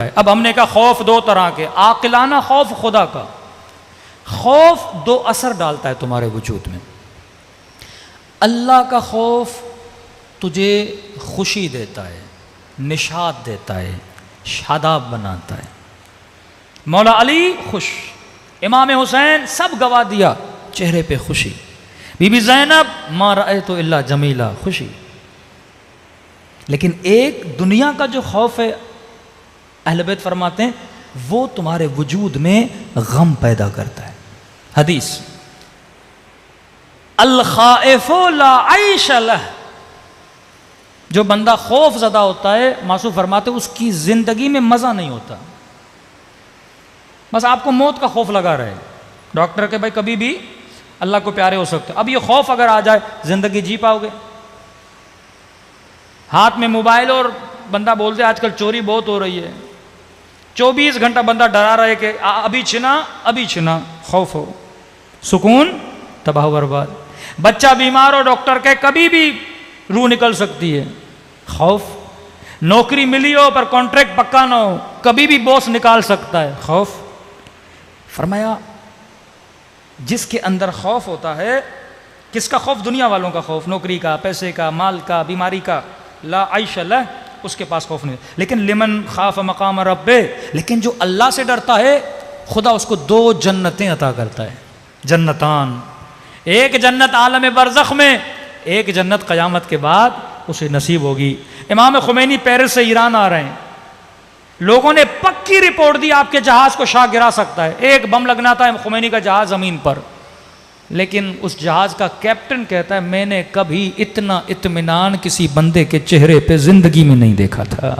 अब हमने कहा खौफ दो तरह के, आकिलाना खौफ खुदा का। खौफ दो असर डालता है तुम्हारे वजूद में। अल्लाह का खौफ तुझे खुशी देता है, निशात देता है, शादाब बनाता है। मौला अली खुश, इमाम हुसैन सब गवा दिया, चेहरे पे खुशी। बीबी ज़ैनब मा रअयतु इल्ला जमीला, खुशी। लेकिन एक दुनिया का जो खौफ है, अहले बैत फरमाते हैं वो तुम्हारे वजूद में गम पैदा करता है। हदीस, अल खाइफु ला आइश लह, जो बंदा खौफ ज़दा होता है, मासूम फरमाते उसकी जिंदगी में मजा नहीं होता। बस आपको मौत का खौफ लगा रहे, डॉक्टर के भाई कभी भी अल्लाह को प्यारे हो सकते। अब ये खौफ अगर आ जाए, जिंदगी जी पाओगे? हाथ में मोबाइल और बंदा बोलते आजकल चोरी बहुत हो रही है, 24 घंटा बंदा डरा रहे कि अभी छिना अभी छिना, खौफ हो। सुकून तबाह बर्बाद। बच्चा बीमार हो, डॉक्टर के कभी भी रूह निकल सकती है, खौफ। नौकरी मिली हो पर कॉन्ट्रैक्ट पक्का ना हो, कभी भी बॉस निकाल सकता है, खौफ। फरमाया जिसके अंदर खौफ होता है, किसका खौफ? दुनिया वालों का खौफ, नौकरी का, पैसे का, माल का, बीमारी का, ला आइश लह, उसके पास खौफ नहीं। लेकिन लिमन खाफ मकाम रब्बे, लेकिन जो अल्लाह से डरता है, खुदा उसको 2 जन्नतें अता करता है। जन्नतान, एक जन्नत आलम बरज़ख में, एक जन्नत क़यामत के बाद उसे नसीब होगी। इमाम खुमैनी पेरिस से ईरान आ रहे हैं, लोगों ने पक्की रिपोर्ट दी आपके जहाज को शाह गिरा सकता है। एक बम लगना था खुमैनी का जहाज ज़मीन पर, लेकिन उस जहाज का कैप्टन कहता है मैंने कभी इतना इत्मीनान किसी बंदे के चेहरे पे जिंदगी में नहीं देखा था।